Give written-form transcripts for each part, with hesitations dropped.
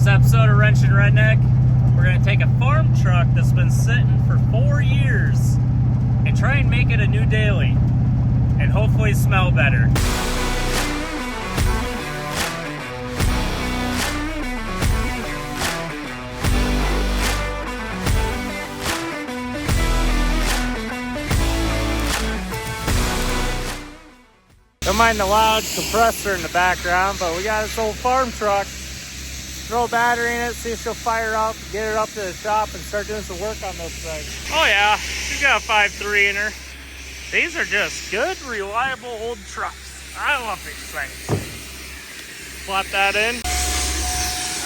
this episode of Wrench and Redneck, we're going to take a farm truck that's been sitting for 4 years and try and make it a new daily and hopefully smell better. Don't mind the loud compressor in the background, but we got this old farm truck. Throw a battery in it, see if she'll fire up, get it up to the shop and start doing some work on this thing. Oh yeah, she's got a 5.3 in her. These are just good, reliable old trucks. I love these things. Slap that in.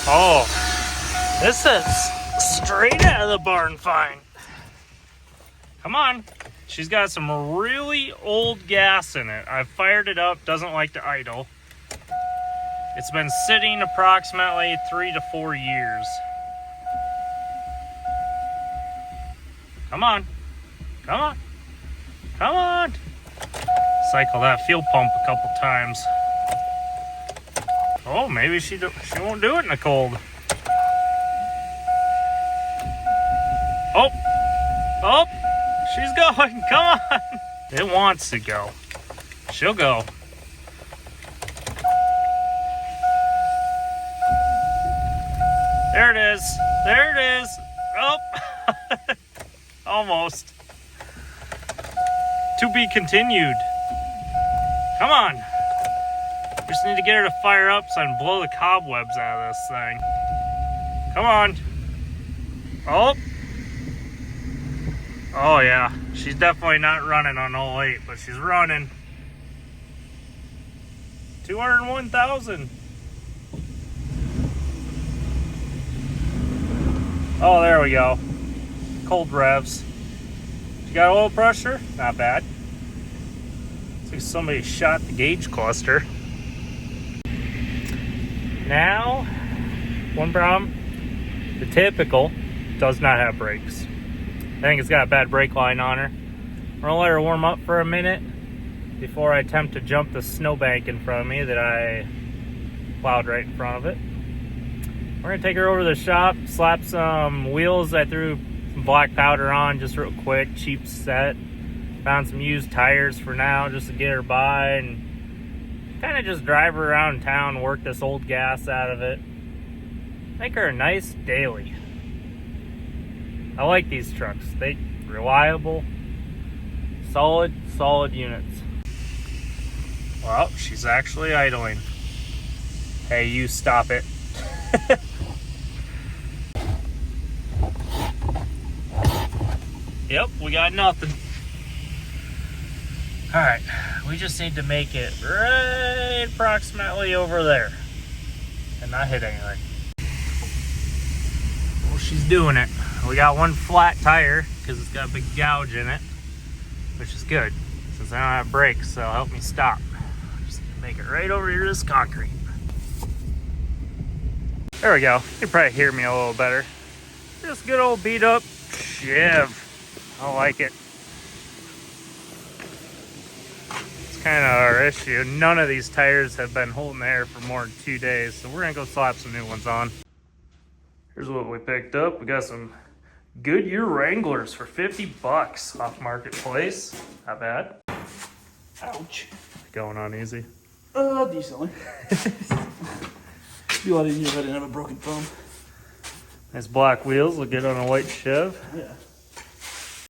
Oh, this is straight out of the barn find. Come on. She's got some really old gas in it. I've fired it up, doesn't like to idle. It's been sitting approximately 3 to 4 years. Come on. Come on. Come on. Cycle that fuel pump a couple times. Oh, maybe she won't do it in the cold. Oh. Oh. She's going. Come on. It wants to go. She'll go. There it is. There it is. Oh. Almost. To be continued. Come on. Just need to get her to fire up so I can blow the cobwebs out of this thing. Come on. Oh. Oh yeah, she's definitely not running on 08, but she's running. 201,000. Oh, there we go. Cold revs. She got oil pressure? Not bad. Looks like somebody shot the gauge cluster. Now, one problem. The typical does not have brakes. I think it's got a bad brake line on her. We're gonna let her warm up for a minute before I attempt to jump the snowbank in front of me that I plowed right in front of it. We're gonna take her over to the shop, slap some wheels. I threw some black powder on just real quick, cheap set. Found some used tires for now just to get her by and kind of just drive her around town, work this old gas out of it. Make her a nice daily. I like these trucks. They reliable, solid units. Well, she's actually idling. Hey, you stop it. Yep, we got nothing. All right, we just need to make it right approximately over there and not hit anything. Well, she's doing it. We got one flat tire because it's got a big gouge in it, which is good since I don't have brakes, so it'll help me stop. Just make it right over here to this concrete. There we go. You can probably hear me a little better. Just good old beat up Chev. I like it. It's kind of our issue. None of these tires have been holding the air for more than 2 days, so we're gonna go slap some new ones on. Here's what we picked up. We got some Goodyear Wranglers for 50 bucks off Marketplace. Not bad. Ouch. Going on easy. Decently. Be a lot easier if I didn't have a broken thumb. Nice black wheels. Look good on a white Chev. Yeah.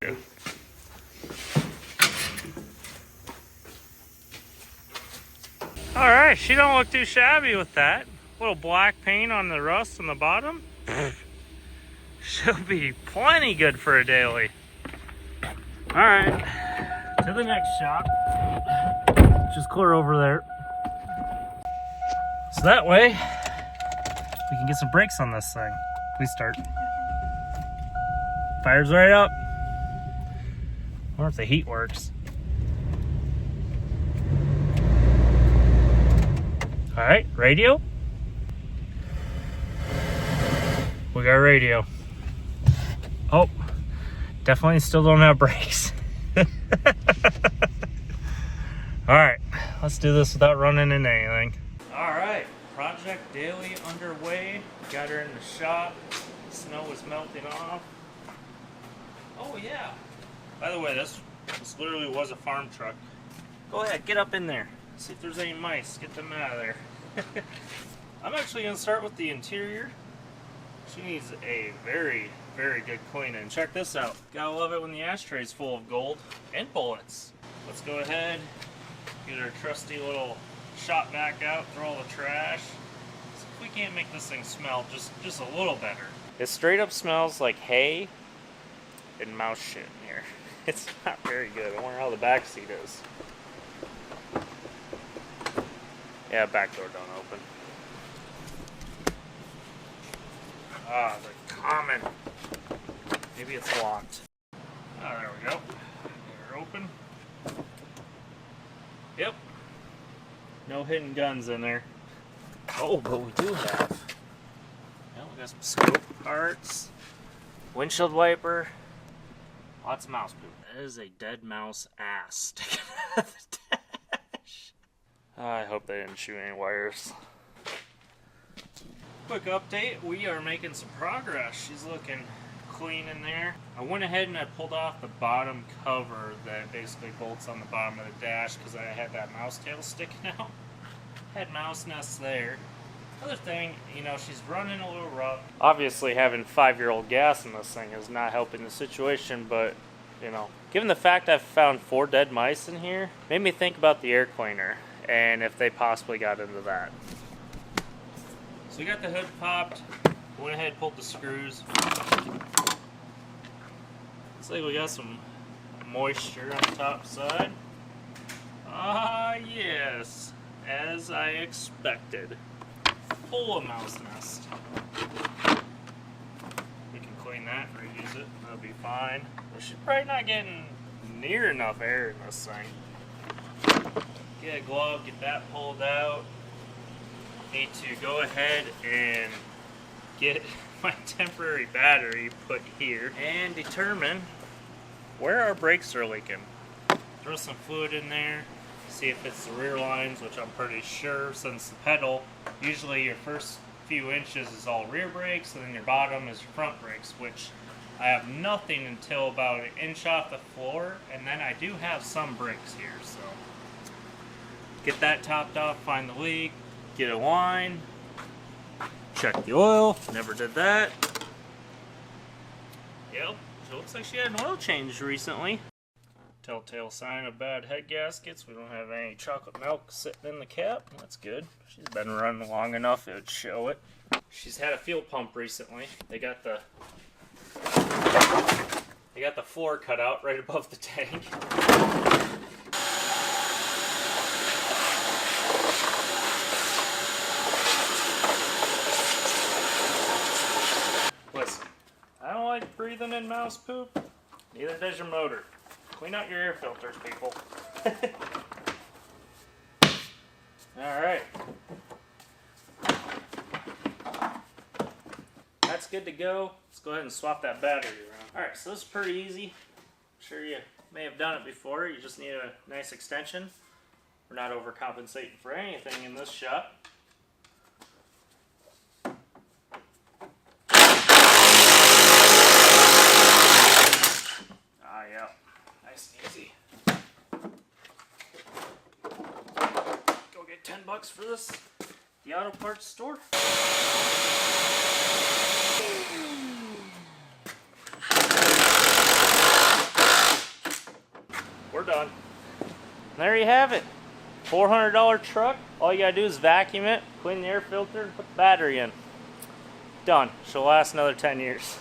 Good. All right, she don't look too shabby with that. Little black paint on the rust on the bottom. She'll be plenty good for a daily. All right, to the next shop. Just clear over there. So that way, we can get some brakes on this thing. Please start. Fires right up. I wonder if the heat works. All right, radio. We got radio. Oh, definitely still don't have brakes. All right, let's do this without running into anything. All right, Project daily underway. Got her in the shop. Snow was melting off. Oh yeah. By the way, this literally was a farm truck. Go ahead, get up in there. See if there's any mice. Get them out of there. I'm actually going to start with the interior. She needs a very, very good cleaning. Check this out. Gotta love it when the ashtray's full of gold and bullets. Let's go ahead, get our trusty little shop vac out, throw all the trash. See if we can't make this thing smell just a little better. It straight up smells like hay and mouse shit in here. It's not very good. I wonder how the back seat is. Yeah, back door don't open. Ah, the common. Maybe it's locked. Ah, there we go. They're open. Yep. No hidden guns in there. Oh, but we do have. Well, we got some scope parts, windshield wiper, lots of mouse poop. That is a dead mouse ass sticking out of the dash. I hope they didn't shoot any wires. Quick update, we are making some progress. She's looking clean in there. I went ahead and I pulled off the bottom cover that basically bolts on the bottom of the dash because I had that mouse tail sticking out. Had mouse nests there. Other thing, you know, she's running a little rough. Obviously having 5-year-old gas in this thing is not helping the situation, but, you know, given the fact I've found 4 dead mice in here, made me think about the air cleaner and if they possibly got into that. So we got the hood popped, went ahead and pulled the screws. Looks like we got some moisture on the top side. Ah yes, as I expected. Full of mouse nest. We can clean that, reuse it, that'll be fine. She's probably not getting near enough air in this thing. Get a glove, get that pulled out. Need to go ahead and get my temporary battery put here and determine where our brakes are leaking. Throw some fluid in there, see if it's the rear lines, which I'm pretty sure, since the pedal, usually your first few inches is all rear brakes and then your bottom is your front brakes, which I have nothing until about an inch off the floor, and then I do have some brakes here, so get that topped off, find the leak, get a line, check the oil, never did that. Yep, so it looks like she had an oil change recently. Telltale sign of bad head gaskets, we don't have any chocolate milk sitting in the cap, that's good. She's been running long enough, it would show it. She's had a fuel pump recently. They got the floor cut out right above the tank. Listen, I don't like breathing in mouse poop. Neither does your motor. Clean out your air filters, people. Alright. That's good to go. Let's go ahead and swap that battery around. Alright, so this is pretty easy. I'm sure you may have done it before. You just need a nice extension. We're not overcompensating for anything in this shop. Ah, yeah. Nice and easy. Go get $10 for this at the auto parts store. We're done. And there you have it. $400 truck. All you gotta do is vacuum it, clean the air filter, and put the battery in. Done. She'll last another 10 years.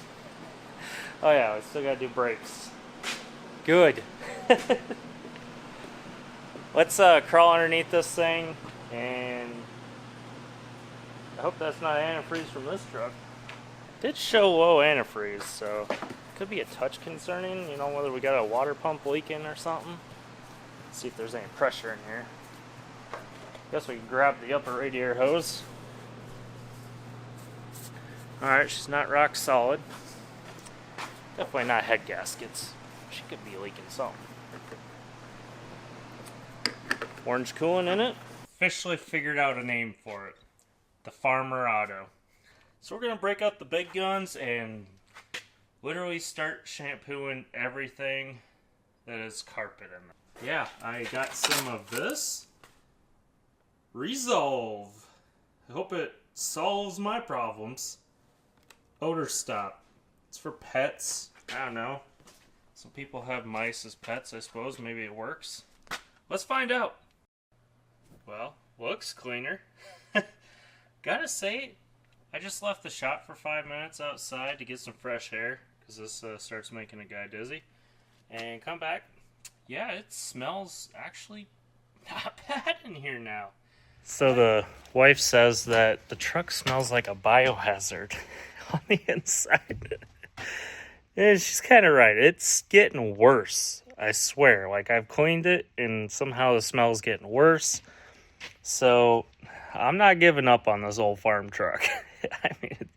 Oh yeah, we still gotta do brakes. Good. Let's crawl underneath this thing, and I hope that's not antifreeze from this truck. It did show low antifreeze, so it could be a touch concerning, you know, whether we got a water pump leaking or something. Let's see if there's any pressure in here. Guess we can grab the upper radiator hose. Alright, she's not rock solid. Definitely not head gaskets. She could be leaking something. Orange coolant in it. Officially figured out a name for it. the Farmerado. So we're gonna break out the big guns and literally start shampooing everything that is carpet in there. Yeah, I got some of this. Resolve. I hope it solves my problems. Odor Stop. It's for pets. I don't know. Some people have mice as pets, I suppose. Maybe it works. Let's find out. Well, looks cleaner. Gotta say, I just left the shop for 5 minutes outside to get some fresh air, because this starts making a guy dizzy. And come back. Yeah, it smells actually not bad in here now. So the wife says that the truck smells like a biohazard on the inside. And she's kind of right. It's getting worse, I swear. Like, I've cleaned it, and somehow the smell's getting worse. So I'm not giving up on this old farm truck. I mean,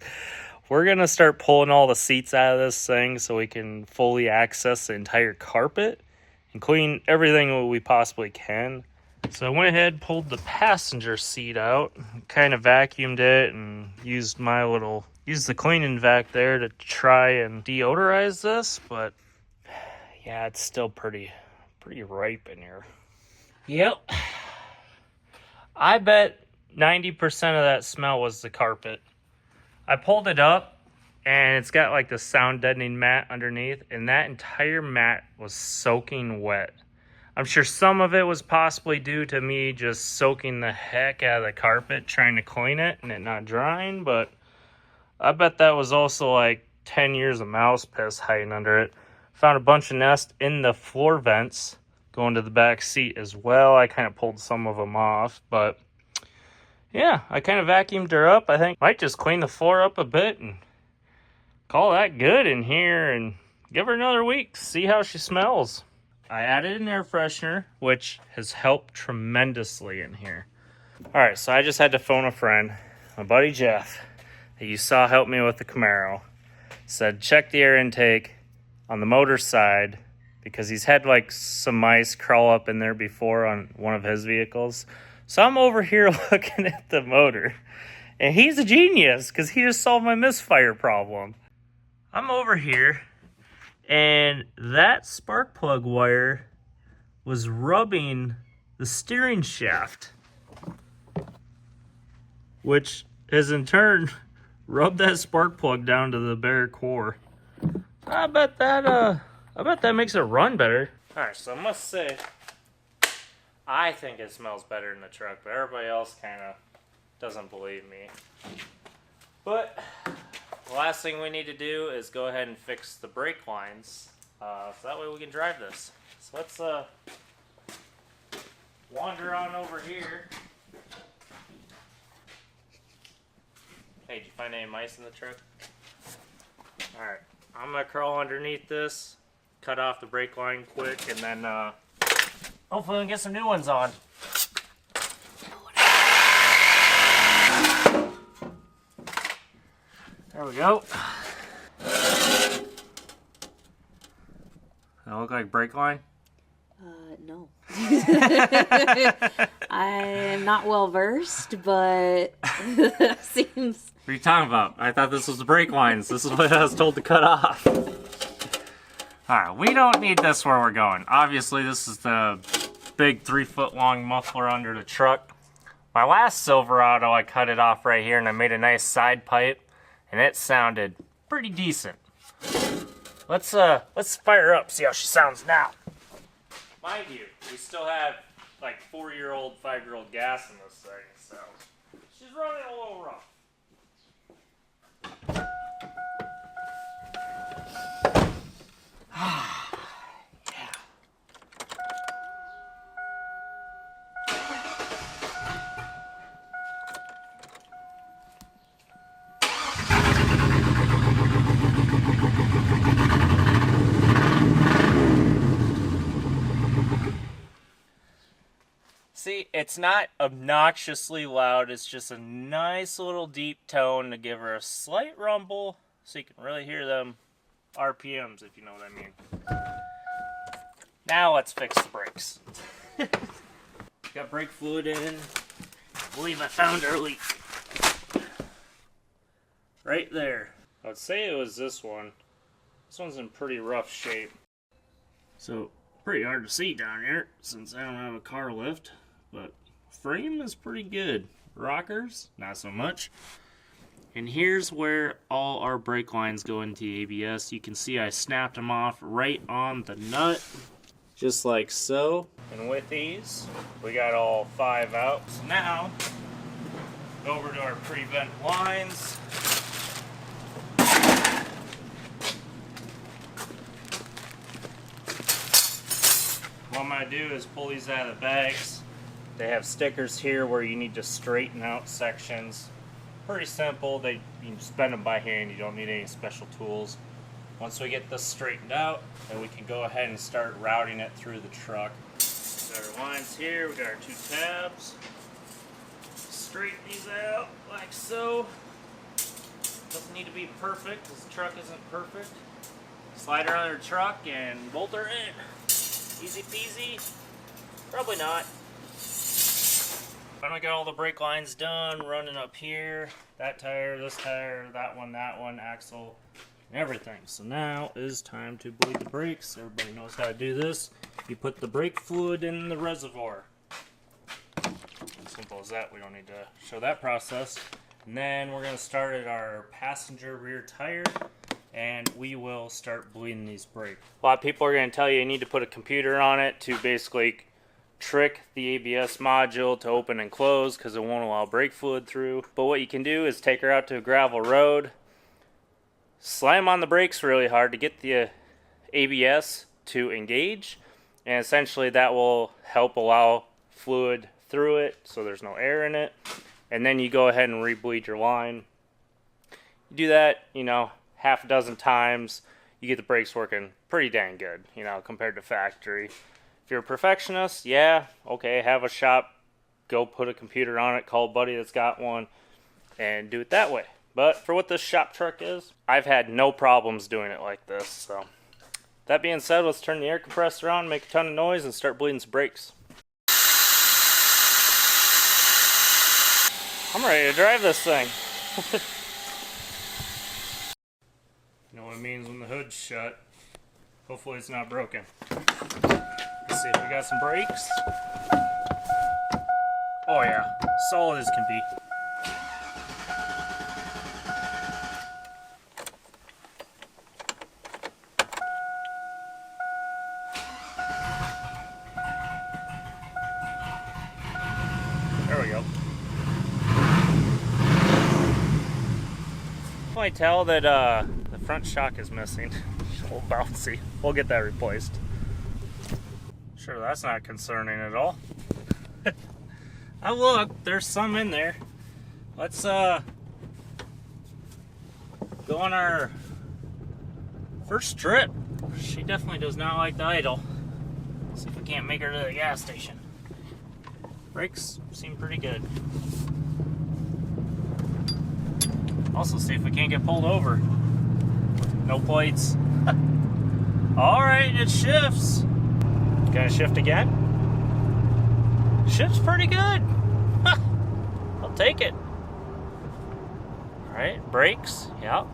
we're going to start pulling all the seats out of this thing so we can fully access the entire carpet and clean everything we possibly can. So I went ahead, pulled the passenger seat out, kind of vacuumed it, and used the cleaning vac there to try and deodorize this. But yeah, it's still pretty ripe in here. Yep. I bet 90% of that smell was the carpet. I pulled it up, and it's got like the sound deadening mat underneath, and that entire mat was soaking wet. I'm sure some of it was possibly due to me just soaking the heck out of the carpet trying to clean it and it not drying, but I bet that was also like 10 years of mouse piss hiding under it. Found a bunch of nests in the floor vents going to the back seat as well. I kind of pulled some of them off, but yeah, I kind of vacuumed her up. I think might just clean the floor up a bit and call that good in here and give her another week, see how she smells. I added an air freshener, which has helped tremendously in here. All right, so I just had to phone a friend, my buddy Jeff, that you saw help me with the Camaro. Said check the air intake on the motor side because he's had like some mice crawl up in there before on one of his vehicles. So I'm over here looking at the motor, and he's a genius because he just solved my misfire problem. I'm over here, and that spark plug wire was rubbing the steering shaft, which has in turn rubbed that spark plug down to the bare core. I bet that makes it run better. All right, so I must say, I think it smells better in the truck, but everybody else kind of doesn't believe me. But the last thing we need to do is go ahead and fix the brake lines, so that way we can drive this. So let's wander on over here. Hey, did you find any mice in the truck? Alright, I'm going to crawl underneath this, cut off the brake line quick, and then hopefully we can get some new ones on. There we go. That look like brake line? No. I am not well versed, but seems... What are you talking about? I thought this was the brake lines. This is what I was told to cut off. Alright, we don't need this where we're going. Obviously, this is the big 3-foot long muffler under the truck. My last Silverado, I cut it off right here and I made a nice side pipe, and it sounded pretty decent. Let's fire her up, see how she sounds now. Mind you, we still have like 4-year-old, 5-year-old gas in this thing, so she's running a little rough. See, it's not obnoxiously loud, it's just a nice little deep tone to give her a slight rumble so you can really hear them RPMs, if you know what I mean. Now let's fix the brakes. Got brake fluid in. I believe I found our leak. right there. I would say it was this one. This one's in pretty rough shape. So, pretty hard to see down here since I don't have a car lift, but frame is pretty good. Rockers, not so much. And here's where all our brake lines go into the ABS. You can see I snapped them off right on the nut, just like so. And with these, we got all 5 out. So now, go over to our pre-bent lines. What I'm going to do is pull these out of the bags. They have stickers here where you need to straighten out sections. Pretty simple. You can just bend them by hand. You don't need any special tools. Once we get this straightened out, then we can go ahead and start routing it through the truck. We got our lines here. We got our 2 tabs. Straighten these out like so. Doesn't need to be perfect because the truck isn't perfect. Slide her under the truck and bolt her in. Easy peasy. Probably not. Finally got all the brake lines done, running up here, that tire, this tire, that one, axle, and everything. So now is time to bleed the brakes. Everybody knows how to do this. You put the brake fluid in the reservoir. Simple as that. We don't need to show that process. And then we're going to start at our passenger rear tire, and we will start bleeding these brakes. A lot of people are going to tell you need to put a computer on it to basically trick the ABS module to open and close because it won't allow brake fluid through. But what you can do is take her out to a gravel road, slam on the brakes really hard to get the ABS to engage, and essentially that will help allow fluid through it so there's no air in it. And then you go ahead and re-bleed your line. You do that, half a dozen times, you get the brakes working pretty dang good, compared to factory. If you're a perfectionist, yeah, okay, have a shop, go put a computer on it, call a buddy that's got one, and do it that way. But for what this shop truck is, I've had no problems doing it like this. So that being said, let's turn the air compressor on, make a ton of noise, and start bleeding some brakes. I'm ready to drive this thing. You know what it means when the hood's shut. Hopefully it's not broken. Let's see if we got some brakes. Oh yeah, solid as can be. There we go. I tell that the front shock is missing. It's a little bouncy. We'll get that replaced. Sure, that's not concerning at all. Oh look, there's some in there. Let's go on our first trip. She definitely does not like the idle. See if we can't make her to the gas station. Brakes seem pretty good. Also see if we can't get pulled over. No plates. Alright, it shifts. Gonna shift again? Shifts pretty good. I'll take it. Alright, brakes. Yeah,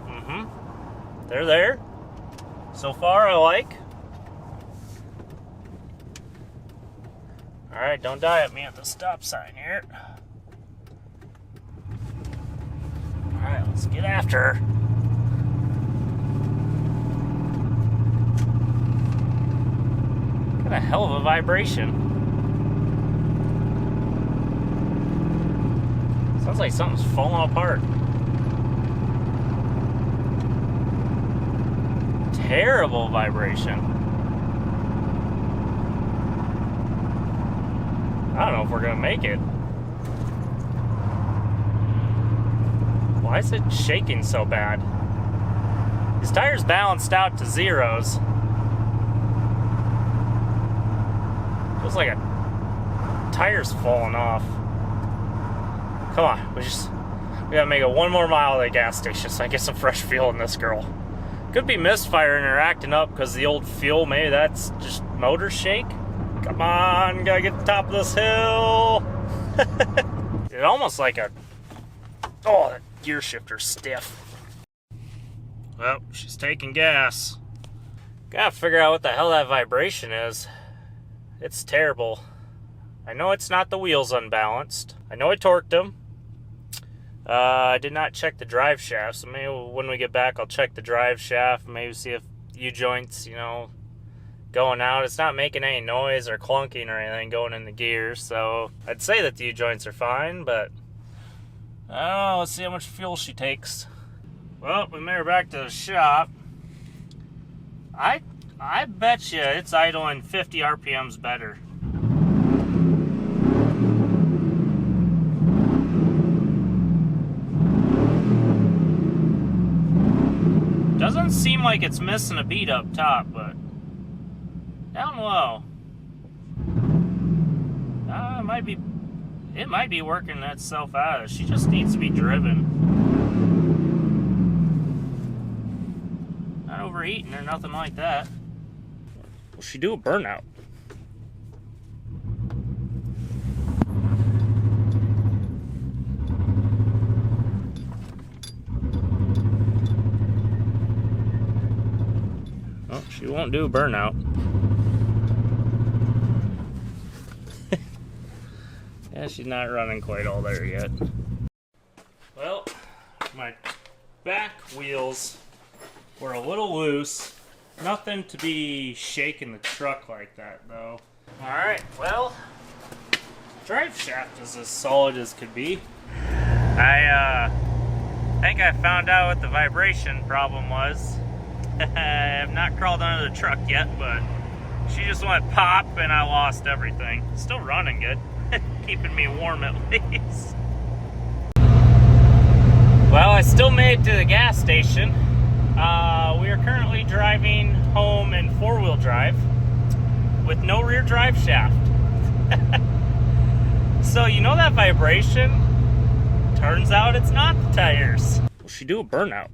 They're there. So far, I like. Alright, don't die at me at the stop sign here. Alright, let's get after her. Got a hell of a vibration. Sounds like something's falling apart. Terrible vibration. I don't know if we're gonna make it. Why is it shaking so bad? His tire's balanced out to zeros. Feels like a tire's falling off. Come on, we gotta make it one more mile to the gas station so I get some fresh fuel in this girl. Could be misfire and her acting up because the old fuel, maybe that's just motor shake. Come on, gotta get to the top of this hill. It's almost like a, oh, that gear shifter's stiff. Well, she's taking gas. Gotta figure out what the hell that vibration is. It's terrible. I know it's not the wheels unbalanced. I know I torqued them. I did not check the drive shaft, so maybe when we get back I'll check the drive shaft, maybe see if U-joints, you know, going out. It's not making any noise or clunking or anything going in the gears, so I'd say that the U-joints are fine, but I don't know. Let's see how much fuel she takes. Well, we made her back to the shop. I bet you it's idling 50 RPMs better. Doesn't seem like it's missing a beat up top, but down low, it might be working itself out. She just needs to be driven. Not overheating or nothing like that. Will she do a burnout? Well, she won't do a burnout. Yeah, she's not running quite all there yet. Well, my back wheels were a little loose. Nothing to be shaking the truck like that, though. Alright, well, drive shaft is as solid as could be. I think I found out what the vibration problem was. I have not crawled under the truck yet, but she just went pop and I lost everything. Still running good. Keeping me warm at least. Well, I still made it to the gas station. We are currently driving home in four-wheel drive with no rear drive shaft. So you know that vibration? Turns out it's not the tires. Will she do a burnout?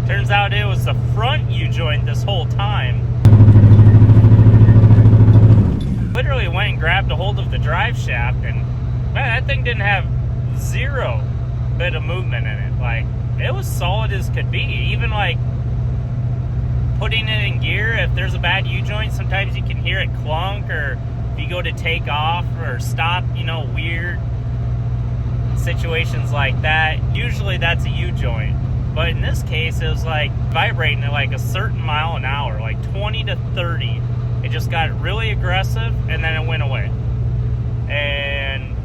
Turns out it was the front U-joint this whole time. Literally went and grabbed a hold of the drive shaft, and man, that thing didn't have zero bit of movement in it. Like, it was solid as could be. Even like putting it in gear, if there's a bad U-joint, sometimes you can hear it clunk, or if you go to take off or stop, you know, weird situations like that. Usually that's a U-joint. But in this case, it was like vibrating at like a certain mile an hour, like 20 to 30. It just got really aggressive, and then it went away. And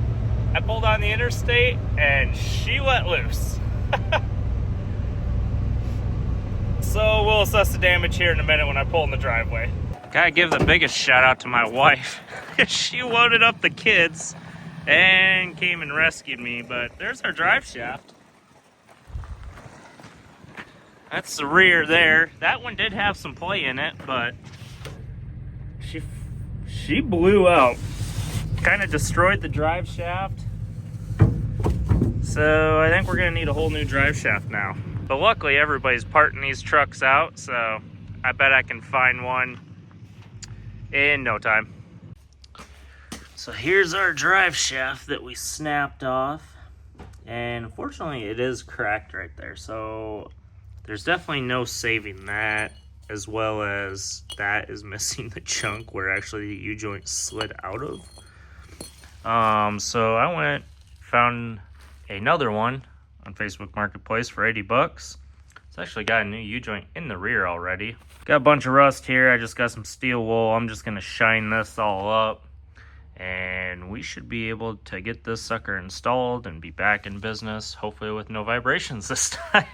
I pulled on the interstate, and she let loose. So we'll assess the damage here in a minute when I pull in the driveway. Gotta give the biggest shout out to my wife. She loaded up the kids and came and rescued me, but there's our drive shaft. That's the rear there. That one did have some play in it, but she blew out. Kind of destroyed the drive shaft. So I think we're gonna need a whole new drive shaft now. But luckily everybody's parting these trucks out, so I bet I can find one in no time. So here's our drive shaft that we snapped off. And unfortunately it is cracked right there. So there's definitely no saving that, as well as that is missing the chunk where actually the U-joint slid out of. So I went, found another one on Facebook Marketplace for 80 bucks. It's actually got a new U-joint in the rear already. Got a bunch of rust here. I just got some steel wool. I'm just gonna shine this all up, and we should be able to get this sucker installed and be back in business, hopefully with no vibrations this time.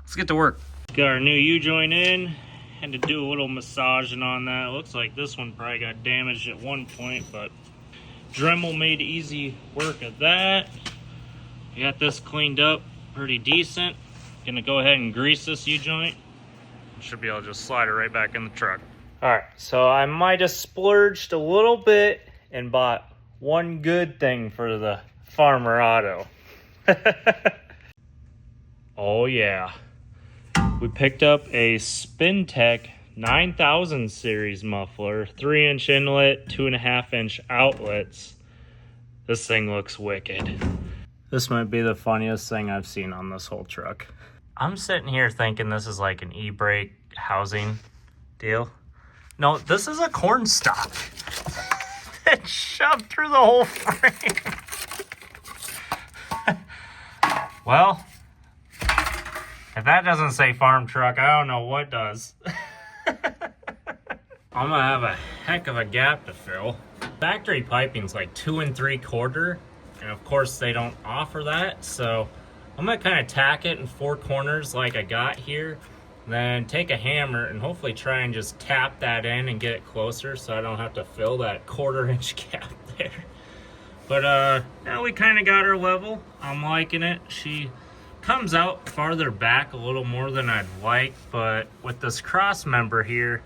Let's get to work. Got our new U-joint in. Had to do a little massaging on that. Looks like this one probably got damaged at one point, but Dremel made easy work of that. We got this cleaned up pretty decent. Gonna go ahead and grease this U-joint. Should be able to just slide it right back in the truck. All right, so I might have splurged a little bit and bought one good thing for the Farmer Auto. Oh yeah. We picked up a SpinTech 9000 series muffler, 3-inch inlet, 2.5-inch outlets. This thing looks wicked. This might be the funniest thing I've seen on this whole truck. I'm sitting here thinking this is like an e-brake housing deal. No, this is a corn stalk. It's shoved through the whole frame. Well, if that doesn't say farm truck, I don't know what does. I'm gonna have a heck of a gap to fill. Factory piping's like 2 3/4, and of course they don't offer that, so I'm gonna kind of tack it in 4 corners like I got here, then take a hammer and hopefully try and just tap that in and get it closer so I don't have to fill that 1/4 inch gap there. But now we kind of got her level. I'm liking it. She comes out farther back a little more than I'd like, but with this cross member here,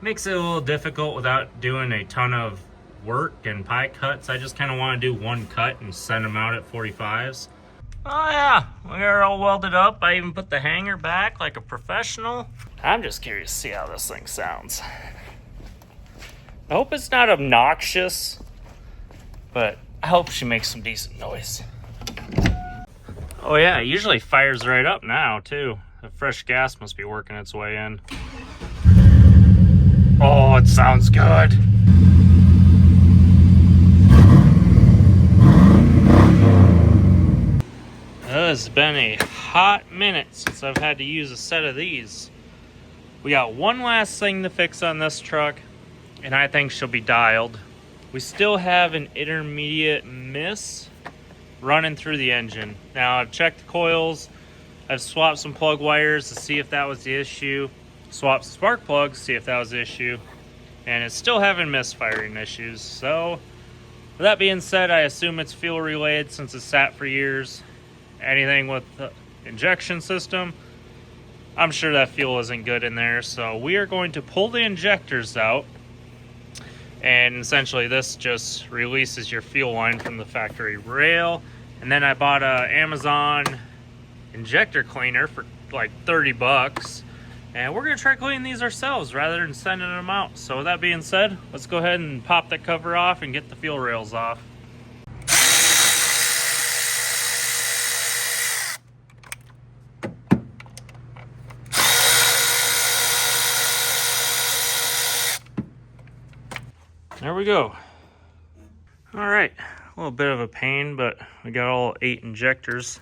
makes it a little difficult without doing a ton of work and pie cuts. I just kind of want to do 1 cut and send them out at 45s. Oh yeah, we got her all welded up. I even put the hanger back like a professional. I'm just curious to see how this thing sounds. I hope it's not obnoxious, but I hope she makes some decent noise. Oh yeah, it usually fires right up now too. The fresh gas must be working its way in. Oh, it sounds good. It's been a hot minute since I've had to use a set of these. We got one last thing to fix on this truck, and I think she'll be dialed. We still have an intermediate miss running through the engine. Now I've checked the coils, I've swapped some plug wires to see if that was the issue, swapped some spark plugs to see if that was the issue, and it's still having misfiring issues. So with that being said, I assume it's fuel related since it's sat for years. Anything with the injection system, I'm sure that fuel isn't good in there, so we are going to pull the injectors out, and essentially this just releases your fuel line from the factory rail. And then I bought a Amazon injector cleaner for like 30 bucks, and we're gonna try cleaning these ourselves rather than sending them out. So with that being said, let's go ahead and pop that cover off and get the fuel rails off. There we go. All right, a little bit of a pain, but we got all 8 injectors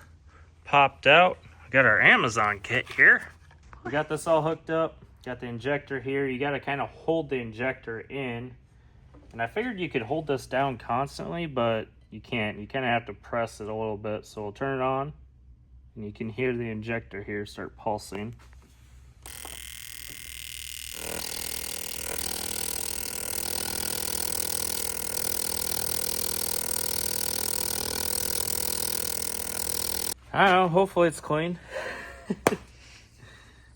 popped out. We got our Amazon kit here. We got this all hooked up. Got the injector here. You got to kind of hold the injector in. And I figured you could hold this down constantly, but you can't. You kind of have to press it a little bit. So we'll turn it on, and you can hear the injector here start pulsing. I don't know, hopefully it's clean.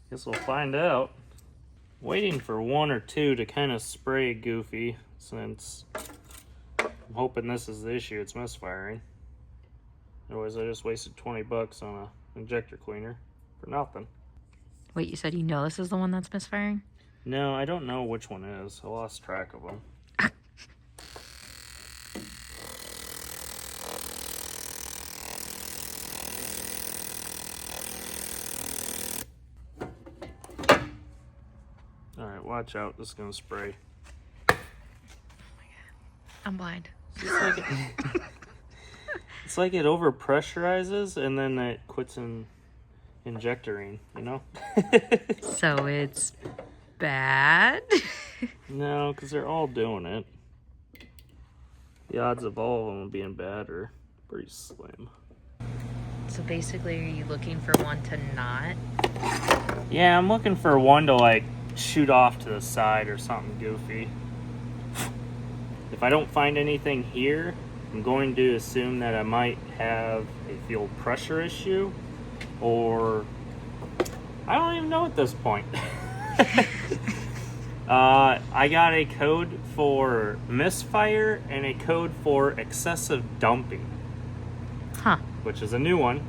Guess we'll find out. Waiting for 1 or 2 to kind of spray goofy, since I'm hoping this is the issue, it's misfiring. Otherwise I just wasted 20 bucks on a injector cleaner for nothing. Wait, you said you know this is the one that's misfiring? No, I don't know which one is. I lost track of them. Alright, watch out. This is going to spray. Oh my god. I'm blind. It's like it overpressurizes and then it quits injectoring, you know? So it's bad? No, because they're all doing it. The odds of all of them being bad are pretty slim. So basically, are you looking for one to not? Yeah, I'm looking for one to like shoot off to the side or something goofy. If I don't find anything here, I'm going to assume that I might have a fuel pressure issue, or I don't even know at this point. I got a code for misfire and a code for excessive dumping. Huh. Which is a new one.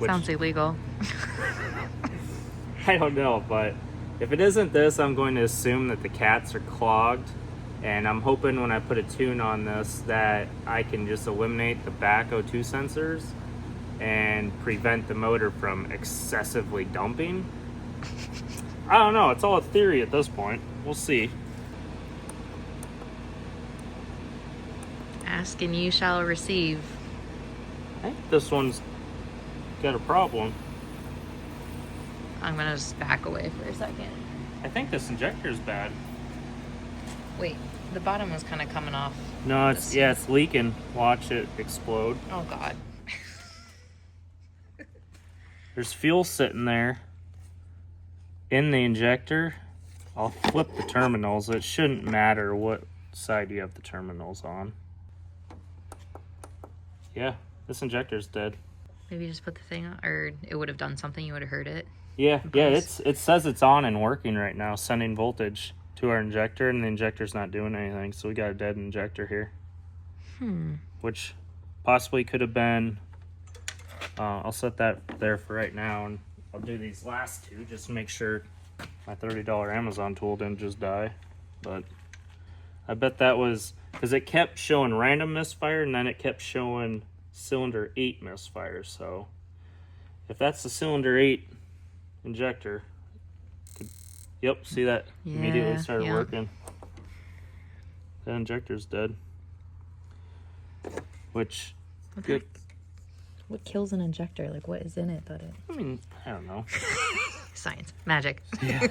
Sounds illegal. I don't know, but if it isn't this, I'm going to assume that the cats are clogged And I'm hoping when I put a tune on this that I can just eliminate the back O2 sensors and prevent the motor from excessively dumping. I don't know, it's all a theory at this point. We'll see. Ask and you shall receive. I think this one's got a problem. I'm gonna just back away for a second. I think this injector's bad. Wait, the bottom was kind of coming off. No, it's leaking. Watch it explode. Oh God. There's fuel sitting there in the injector. I'll flip the terminals. It shouldn't matter what side you have the terminals on. Yeah, this injector's dead. Maybe just put the thing on, or it would have done something. You would have heard it. Yeah, it says it's on and working right now, sending voltage to our injector, and the injector's not doing anything. So we got a dead injector here. Which possibly could have been. I'll set that there for right now, and I'll do these last two just to make sure my $30 Amazon tool didn't just die. But I bet that was because it kept showing random misfire, and then it kept showing cylinder 8 misfire. So if that's the cylinder 8 injector, yep, see that immediately started working. That injector's dead. Which good. What kills an injector? Like, what is in it that it... I mean, I don't know. Science. Magic. Yeah.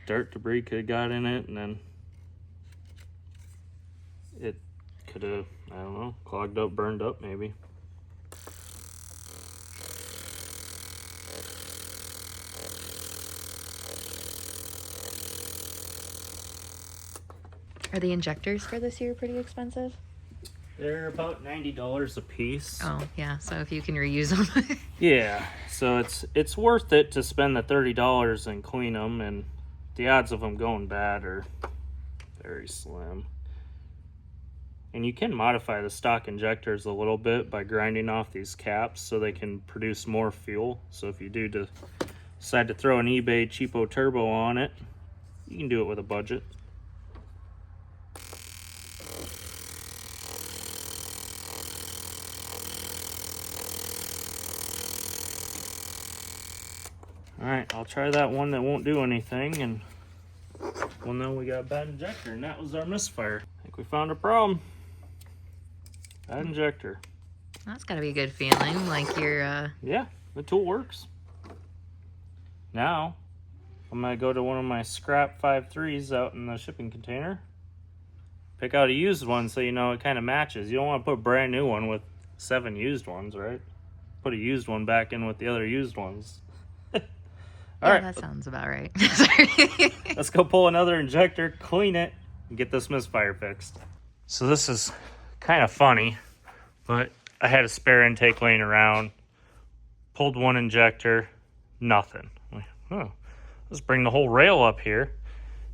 Dirt, debris could have got in it, and then it could have, I don't know, clogged up, burned up maybe. Are the injectors for this year pretty expensive? They're about $90 a piece. Oh, yeah. So if you can reuse them. Yeah. So it's worth it to spend the $30 and clean them, and the odds of them going bad are very slim. And you can modify the stock injectors a little bit by grinding off these caps so they can produce more fuel. So if you do decide to throw an eBay cheapo turbo on it, you can do it with a budget. Alright, I'll try that one that won't do anything, and well, now we got a bad injector, and that was our misfire. I think we found a problem. Bad injector. That's got to be a good feeling. Like you're, Yeah, the tool works. Now, I'm going to go to one of my scrap 5.3s out in the shipping container. Pick out a used one so you know it kind of matches. You don't want to put a brand new one with 7 used ones, right? Put a used one back in with the other used ones. All right, that sounds about right. Let's go pull another injector, clean it, and get this misfire fixed. So this is kind of funny, but I had a spare intake laying around, pulled one injector, nothing. Like, oh, let's bring the whole rail up here.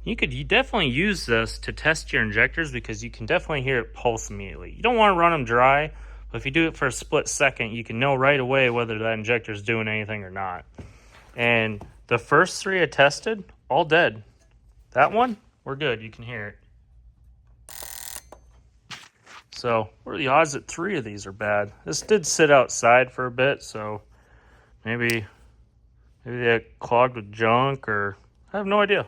You definitely use this to test your injectors because you can definitely hear it pulse immediately. You don't want to run them dry, but if you do it for a split second, you can know right away whether that injector is doing anything or not. And the first 3 I tested, all dead. That one, we're good. You can hear it. So, what are the odds that 3 of these are bad? This did sit outside for a bit, so maybe they got clogged with junk, or I have no idea.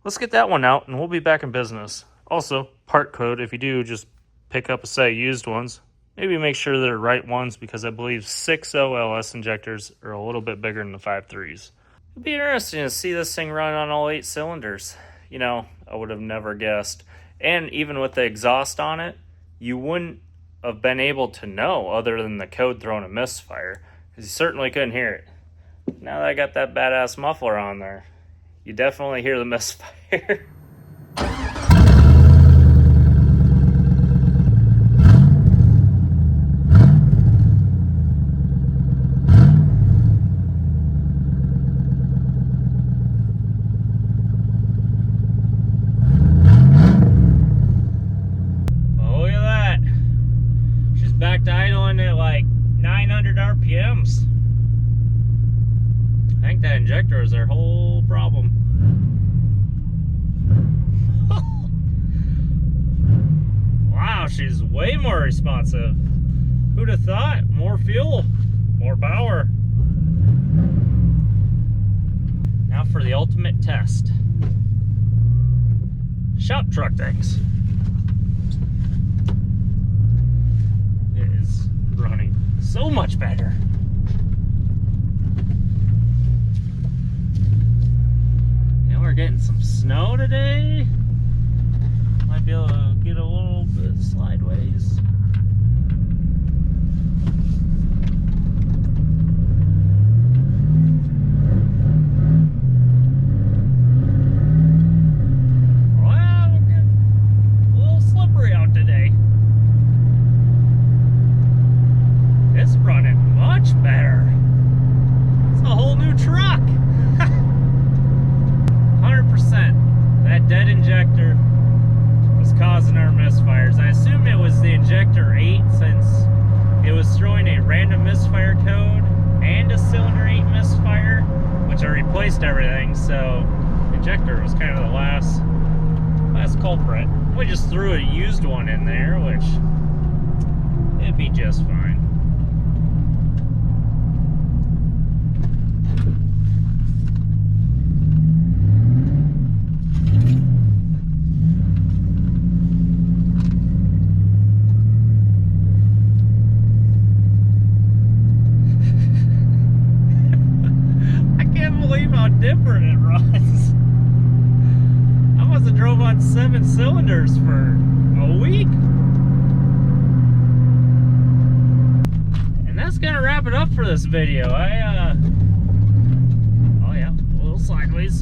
Let's get that one out, and we'll be back in business. Also, part code, if you do just pick up a set of used ones, maybe make sure they're right ones, because I believe 6.0 LS injectors are a little bit bigger than the 5.3s. It'd be interesting to see this thing run on all 8 cylinders. You know, I would have never guessed. And even with the exhaust on it, you wouldn't have been able to know other than the code throwing a misfire, because you certainly couldn't hear it. Now that I got that badass muffler on there, you definitely hear the misfire. Back to idling at like 900 RPMs. I think that injector is their whole problem. now she's way more responsive. Who'd have thought? More fuel, more power. Now for the ultimate test. Shop truck things. It is running so much better. Now we're getting some snow today. Might be able to get a little bit slideways. Well, we're getting a little slippery out today. It's running much better. It's a whole new truck. 100%. That dead injector was causing our misfires. I assume it was the injector 8 since it was throwing a random misfire code and a cylinder 8 misfire, which I replaced everything, so injector was kind of the last culprit. We just threw a used one in there, which it'd be just fine. Different it runs. I must have drove on 7 cylinders for a week. And that's gonna wrap it up for this video. Oh yeah, a little sideways.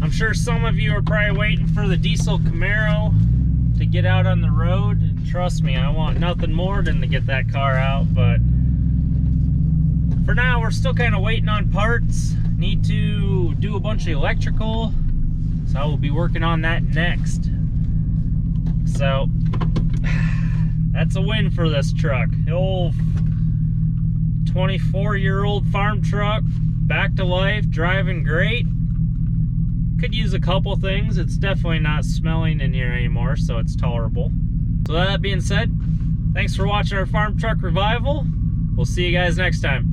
I'm sure some of you are probably waiting for the diesel Camaro to get out on the road, and trust me, I want nothing more than to get that car out, but for now we're still kind of waiting on parts. Need to do a bunch of electrical, so I will be working on that next. So that's a win for this truck. The old 24-year-old farm truck, back to life, driving great. Could use a couple things. It's definitely not smelling in here anymore, so it's tolerable. So that being said, thanks for watching our farm truck revival. We'll see you guys next time.